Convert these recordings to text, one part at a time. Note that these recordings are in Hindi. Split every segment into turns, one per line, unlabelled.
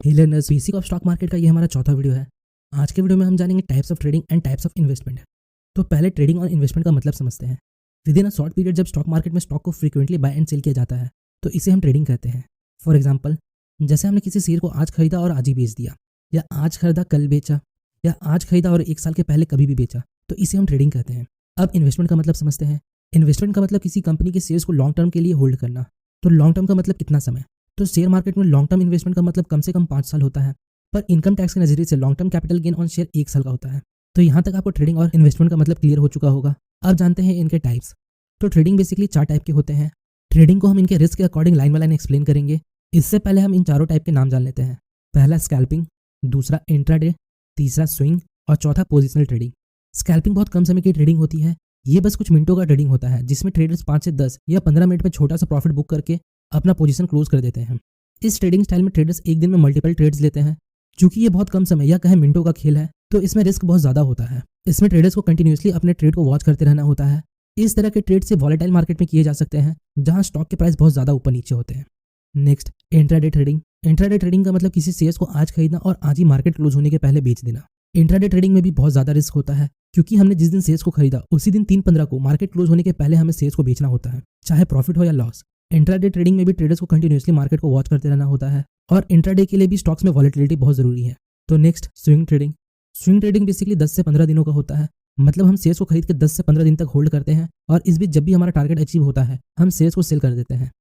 Hey learners, basic of stock market का ये हमारा चौथा वीडियो है। आज के वीडियो में हम जानेंगे types of trading and types of investment. तो पहले ट्रेडिंग और इन्वेस्टमेंट का मतलब समझते हैं। With in a short period जब स्टॉक मार्केट में स्टॉक को फ्रीक्वेंटली बाय एंड सेल किया जाता है तो इसे हम ट्रेडिंग कहते हैं। फॉर एग्जाम्पल, जैसे हमने किसी शेयर को आज खरीदा और आज ही बेच दिया, या आज खरीदा कल बेचा, या आज खरीदा और 1 साल के पहले कभी भी बेचा, तो इसे हम ट्रेडिंग कहते हैं। अब इन्वेस्टमेंट का मतलब समझते हैं। इन्वेस्टमेंट का मतलब किसी कंपनी के शेयर्स को लॉन्ग टर्म के लिए होल्ड करना। तो लॉन्ग टर्म का मतलब कितना समय? तो शेयर मार्केट में लॉन्ग टर्म इन्वेस्टमेंट का मतलब कम से कम 5 साल होता है, पर इनकम टैक्स के नजरिए से long term capital gain on share 1 साल का होता है। तो यहाँ तक आपको ट्रेडिंग और इन्वेस्टमेंट का मतलब क्लियर हो चुका होगा। अब जानते हैं इनके टाइप्स। तो ट्रेडिंग बेसिकली 4 टाइप के होते हैं। ट्रेडिंग को हम इनके रिस्क के according line by line explain करेंगे। इससे पहले हम इन चारों टाइप के नाम जान लेते हैं। पहला स्कैल्पिंग, दूसरा इंट्राडे, तीसरा स्विंग और चौथा पोजिशनल ट्रेडिंग। स्कैल्पिंग बहुत कम समय की ट्रेडिंग होती है। ये बस कुछ मिनटों का ट्रेडिंग होता है जिसमें ट्रेडर्स 5 से 10 या 15 मिनट में छोटा सा प्रॉफिट बुक करके अपना पोजीशन क्लोज कर देते हैं। इस ट्रेडिंग स्टाइल में ट्रेडर्स एक दिन में मल्टीपल ट्रेड्स लेते हैं। क्योंकि ये बहुत कम समय या कहे मिनटों का खेल है तो इसमें रिस्क बहुत ज़्यादा होता है। इसमें ट्रेडर्स को कंटिन्यूसली अपने ट्रेड को वॉच करते रहना होता है। इस तरह के ट्रेड से वॉलेटाइल मार्केट में किए जा सकते हैं जहां स्टॉक के प्राइस बहुत ज़्यादा ऊपर नीचे होते हैं। Next, intraday trading. Intraday trading का मतलब किसी शेयर्स को आज खरीदना और आज ही मार्केट क्लोज होने के पहले बेच देना। इंट्राडे ट्रेडिंग में भी बहुत ज़्यादा रिस्क होता है क्योंकि हमने जिस दिन शेयर्स को खरीदा उसी दिन 3/15 को मार्केट क्लोज होने के पहले हमें शेयर्स को बेचना होता है, चाहे प्रॉफिट हो या लॉस। इंट्राडे ट्रेडिंग में भी ट्रेडर्स को कंटिन्यूसली मार्केट को वॉच करते रहना होता है और इंट्राडे के लिए भी स्टॉक्स में वॉलेटिलिटी बहुत जरूरी है। तो next, swing trading. Swing trading basically 10 से 15 दिनों का होता है। मतलब हम शेयर्स को खरीद के 10 से 15 दिन तक होल्ड करते हैं और इस बीच जब भी हमारा टारगेट अचीव होता है हम शेयर्स को सेल कर देते हैं।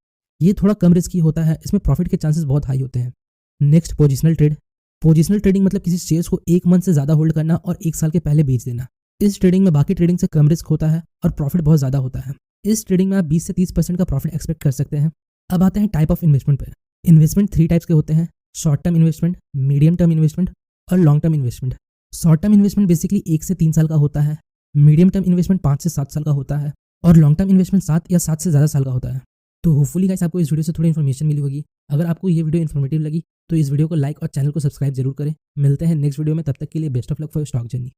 ये थोड़ा कम रिस्की होता है, इसमें प्रॉफिट के चांसेस बहुत हाई होते हैं। Next, positional trade. Positional trading मतलब किसी शेयर्स को 1 मंथ से ज़्यादा होल्ड करना और 1 साल के पहले बेच देना। इस ट्रेडिंग में बाकी ट्रेडिंग से कम रिस्क होता है और प्रॉफिट बहुत ज़्यादा होता है। इस ट्रेडिंग में आप 20 से 30% का प्रॉफिट एक्सपेक्ट कर सकते हैं। अब आते हैं टाइप ऑफ इन्वेस्टमेंट पर। इन्वेस्टमेंट 3 टाइप्स के होते हैं: short term investment, medium term investment और long term investment. Short term investment basically 1 से 3 साल का होता है, मीडियम टर्म इन्वेस्टमेंट 5 से 7 साल का होता है और लॉन्ग टर्म इन्वेस्टमेंट 7 या 7 से ज़्यादा साल का होता है। तो होपफुली गाइस आपको इस वीडियो से थोड़ी इन्फॉर्मेशन मिली होगी। अगर आपको ये वीडियो इन्फॉर्मेटिव लगी तो इस वीडियो को लाइक और चैनल को सब्सक्राइब जरूर करें। मिलते हैं नेक्स्ट वीडियो में, तब तक के लिए best of luck for stock journey.